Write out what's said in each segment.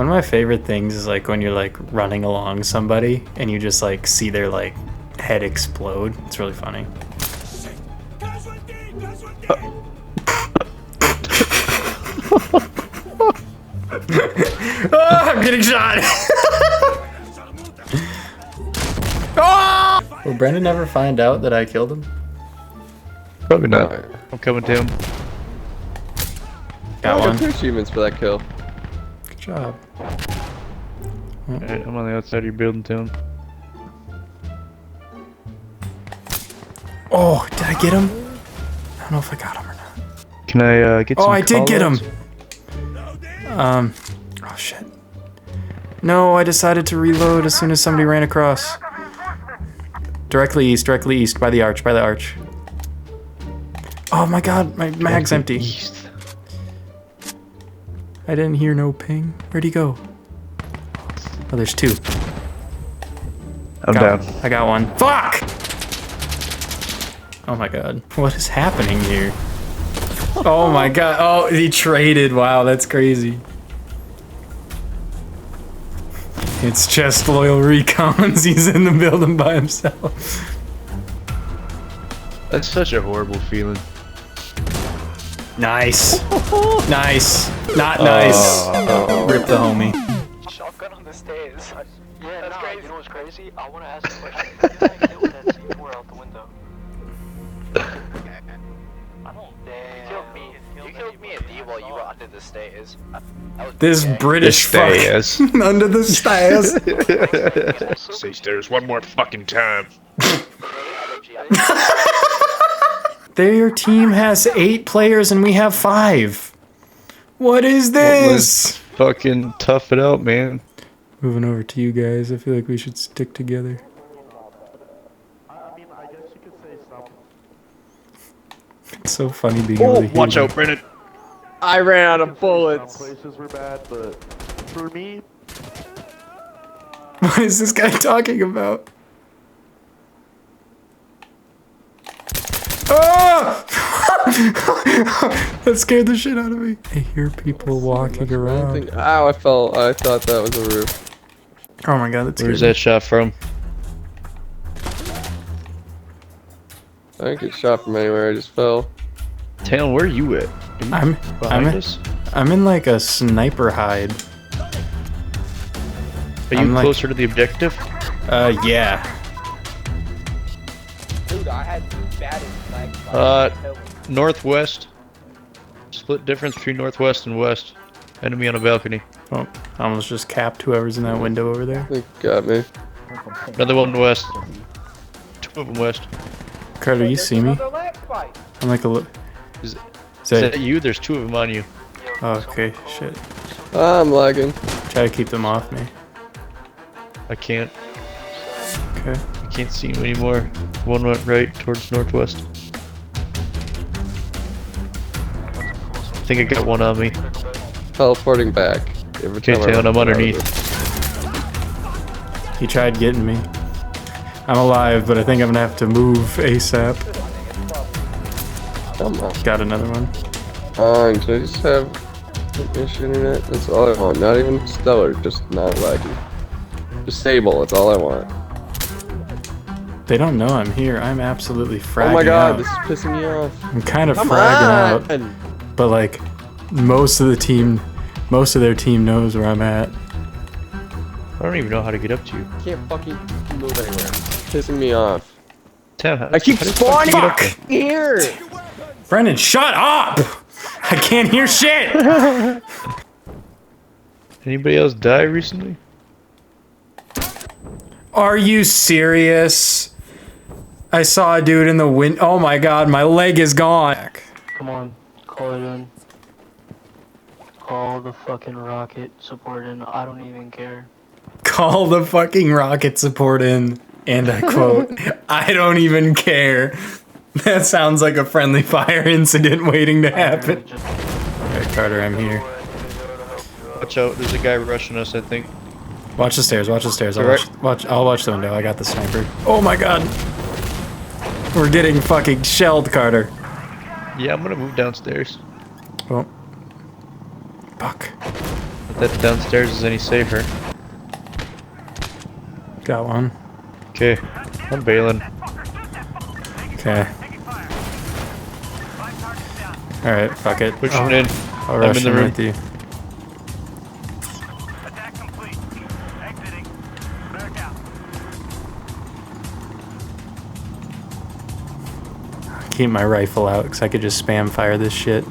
One of my favorite things is like when you're like running along somebody and you just like see their like head explode. It's really funny. Oh, I'm getting shot! Oh! Will Brendan never find out that I killed him? Probably not. I'm coming to him. Got one. I got 2 achievements for that kill. Good job. Alright, I'm on the outside of your building, Tim. Oh, did I get him? I don't know if I got him or not. Can I get some Oh, I did get him! call-outs? Oh shit. No, I decided to reload as soon as somebody ran across. Directly east, by the arch, Oh my god, my mag's empty. East. I didn't hear no ping. Where'd he go? Oh, there's 2. I'm down. I got one. Fuck! Oh my god. What is happening here? Oh my god. Oh, he traded. Wow, that's crazy. It's just loyal recons. He's in the building by himself. That's such a horrible feeling. Nice. Nice. Not nice. Rip the homie. Shotgun on the stairs. Yeah, that's crazy. You know what's crazy? I want to ask a question. You think I killed that C4 out the window? I don't. You killed me and D while you were under the stairs. This British fuck. Under the stairs. Say stairs one more fucking time. Their team has 8 players and we have 5. What is this? Fucking tough it out, man. Moving over to you guys. I feel like we should stick together. I mean, I guess you could say something. It's so funny being able to hear Watch them. out, Brennan. I ran out of bullets. Some places were bad, but for me, What is this guy talking about? Oh! That scared the shit out of me. I hear people walking around. Ow, I fell. I thought that was a roof. Oh my god, that's Where's good. that shot from? I didn't get shot from anywhere, I just fell. Talon, where are you at? Are you behind us? I'm in like a sniper hide. Are you I'm like- closer to the objective? Yeah. Dude, I had bad Northwest. Split difference between northwest and west. Enemy on a balcony. Oh, I almost just capped whoever's in that window over there. They got me. Another one west. 2 of them west. Carter, you see me? I'm like a little. Is Is that that? you? There's 2 of them on you. Oh, okay, shit. I'm lagging. Try to keep them off me. I can't. Okay. I can't see him anymore. One went right towards northwest. I think I got one on me. Teleporting back. Every Okay, time I Talon, run I'm out of underneath. it. He tried getting me. I'm alive, but I think I'm gonna have to move ASAP. Come on. Got another one. Fine, can I just have ish internet? That's all I want. Not even stellar, just not laggy. Just stable, that's all I want. They don't know I'm here. I'm absolutely fragging Oh my god, out. this is pissing me off. I'm kind of Come fragging on! out, but like most of their team knows where I'm at. I don't even know how to get up to you. I can't fucking move anywhere. It's pissing me off. Talon, I keep spawning Fuck! here! Brendan, shut up! I can't hear shit! Anybody else die recently? Are you serious? I saw a dude in the wind. Oh my god, my leg is gone. Come on, call it in. Call the fucking rocket support in. I don't even care. Call the fucking rocket support in. And I quote, I don't even care. That sounds like a friendly fire incident waiting to happen. Alright, Carter, I'm here. Watch out, there's a guy rushing us, I think. Watch the stairs, watch the stairs. I'll Alright. I'll watch the window. I got the sniper. Oh my god. We're getting fucking shelled, Carter. Yeah, I'm gonna move downstairs. Oh. Fuck. that downstairs is any safer. Got one. Okay, I'm bailing. Okay. Alright, fuck it. Pushing in. I'll I'm rush in the in room. with you. Keep my rifle out because I could just spam fire this shit.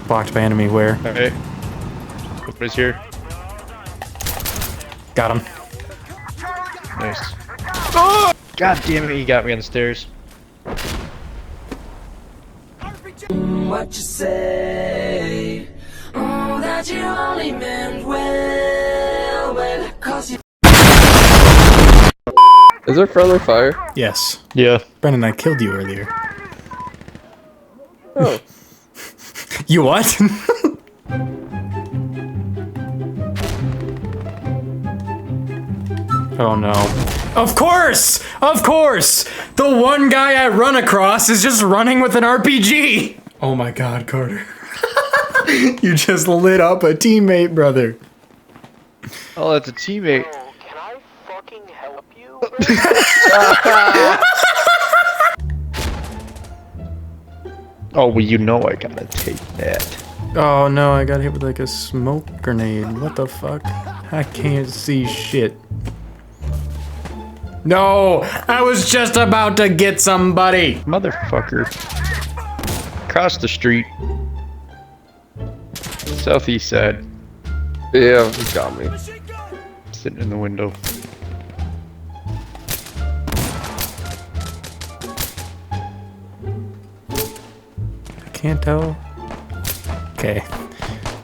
Blocked by enemy where? Alright. Somebody's here. Got him. Nice. Oh! God damn it, he got me on the stairs. What you say? Oh, that you only meant well, 'cause you. Is there friendly fire? Yes. Yeah. Brendan, I killed you earlier. Oh. You what? Oh no. Of course! Of course! The one guy I run across is just running with an RPG! Oh my god, Carter. You just lit up a teammate, brother. Oh, that's a teammate. Bro, can I fucking help you? Oh, well, you know I gotta take that. Oh no, I got hit with like a smoke grenade. What the fuck? I can't see shit. No! I was just about to get somebody! Motherfucker. Across the street. Southeast side. Yeah, he got me. Sitting in the window. I can't tell. Okay.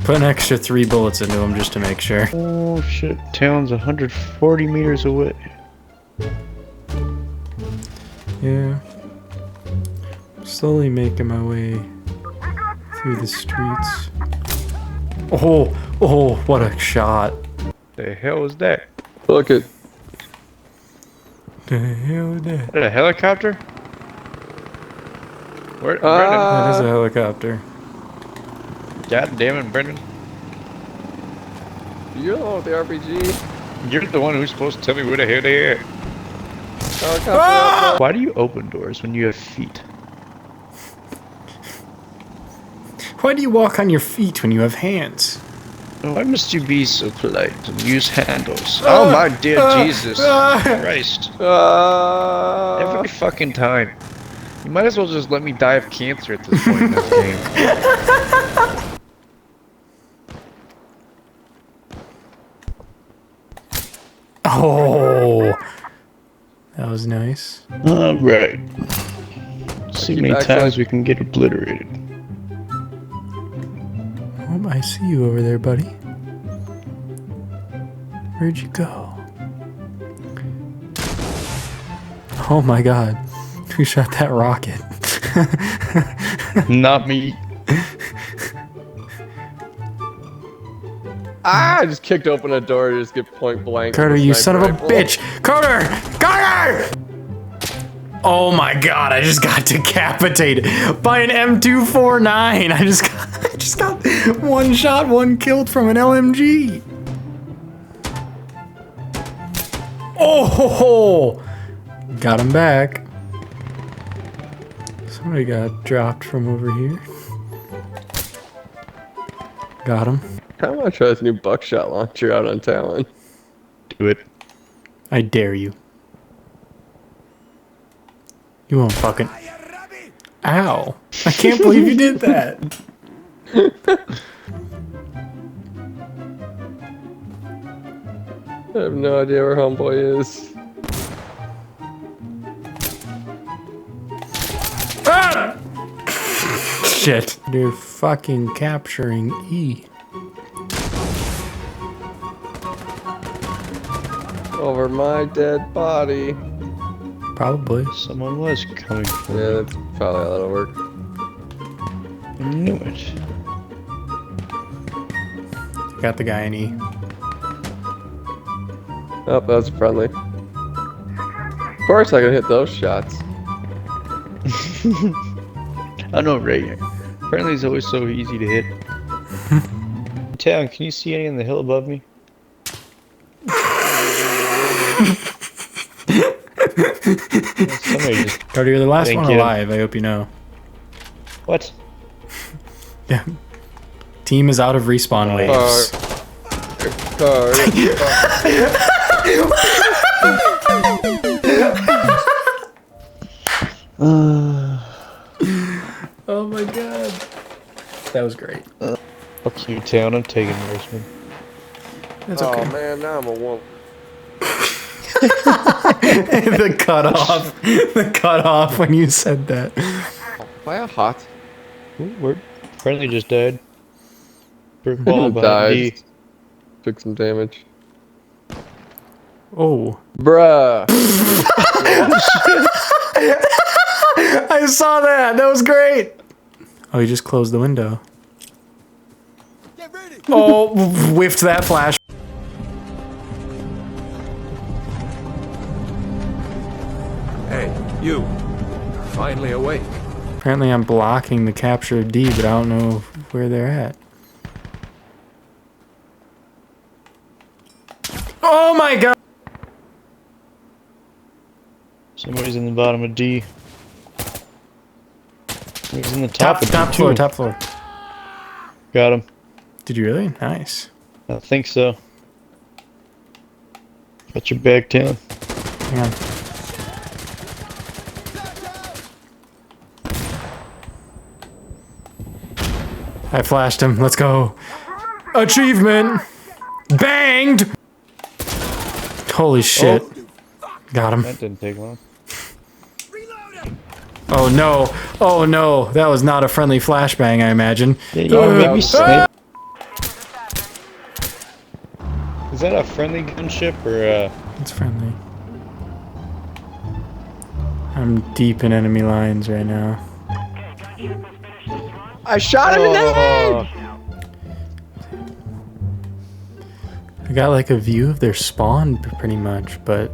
Put an extra 3 bullets into him just to make sure. Oh shit, town's 140 meters away. Yeah. Slowly making my way through the streets. Oh, oh, what a shot. The hell is that? Look at. The hell is that? Is that a helicopter? Where, That is a helicopter. Brendan? God damn it, Brendan. You're the one with the RPG. You're the one who's supposed to tell me where the hell they are. Helicopter. Why do you open doors when you have feet? Why do you walk on your feet when you have hands? Why must you be so polite and use handles? Oh my dear Jesus Christ. Every fucking time. You might as well just let me die of cancer at this point in this game. Oh, that was nice. Alright. See how many back, times son. we can get obliterated. Oh, I see you over there, buddy. Where'd you go? Oh my god. Who shot that rocket? Not me. I just kicked open a door to just get point blank. Carter, with a you son of sniper a rifle. bitch! Carter! Carter! Oh my god, I just got decapitated by an M249. I just got one shot, one killed from an LMG. Oh ho ho! Got him back. Somebody got dropped from over here. Got him. I want to try this new buckshot launcher out on Talon. Do it. I dare you. You won't fucking... Ow. I can't believe you did that. I have no idea where homeboy is. Ah! Shit. They're fucking capturing E. Over my dead body. Probably. Someone was coming for Yeah, me. that's probably how that'll work. I knew it. Got the guy in E. Oh, that was friendly. Of course I can hit those shots. I know, right? Friendly's always so easy to hit. Town, can you see any on the hill above me? Somebody just... Carter, you're the last Thank one you. alive, I hope you know. What? Yeah. Team is out of respawn waves. Oh my god. That was great. Fuck you, Town. I'm taking Norseman. That's okay. Oh man, now I'm a woman. The cutoff. The cutoff when you said that. Why a hot? Ooh, word. Friendly just died. Brick ball behind Died. D. Took some damage. Oh. Bruh. I saw that. That was great. Oh, he just closed the window. Oh, whiffed that flash. Hey, you. Finally awake. Apparently I'm blocking the capture of D, but I don't know where they're at. Oh my god! Somebody's in the bottom of D. Somebody's in the top of D. Top floor, top floor. Got him. Did you really? Nice. I think so. Got your back, Town. Hang on. I flashed him. Let's go. Achievement! Banged! Holy shit. Got him. That didn't take long. Oh no. Oh no. That was not a friendly flashbang, I imagine. Yeah, you wanna make me snipe? Is that a friendly gunship or It's friendly. I'm deep in enemy lines right now. I shot him in the head! I got like a view of their spawn pretty much, but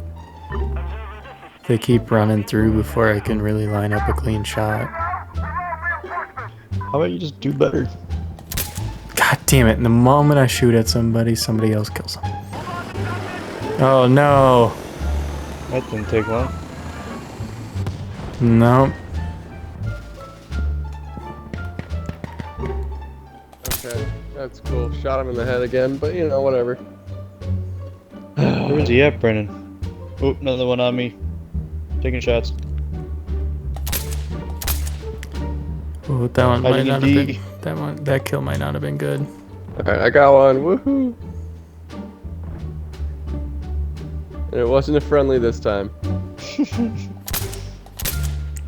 they keep running through before I can really line up a clean shot. How about you just do better? God damn it, the moment I shoot at somebody, somebody else kills them. Oh no. That didn't take long. Nope. Okay, that's cool. Shot him in the head again, but you know, whatever. Where's he at, Brennan? Oh, another one on me. Taking shots. Oh, that one might Hiding in not have D. been. That kill might not have been good. Alright, I got one. Woohoo! And it wasn't a friendly this time.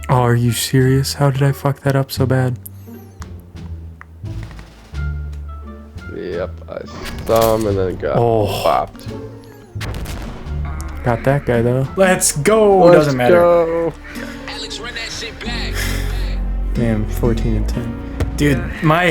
Oh, are you serious? How did I fuck that up so bad? Yep, I saw him and then got popped. Got that guy though. Let's go! Let's Doesn't matter. go. Alex, run that shit back. Damn, 14 and 10. Dude, my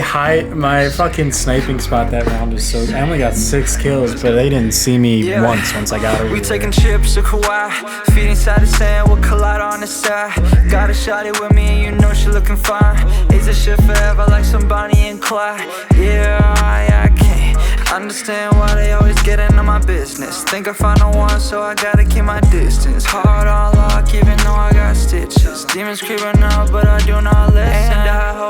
fucking sniping spot that round is so. I only got 6 kills, but they didn't see me once I got over We there. taking trips to Kauai, feet inside the sand, we'll collide on the side. Got a shawty with me and you know she looking fine. Is this shit forever like some Bonnie and Clyde? Yeah, I can't understand why they always getting on my business. Think I found the one, so I gotta keep my distance. Hard on lock, even though I got stitches. Demons creeping up, but I do not listen. And I hope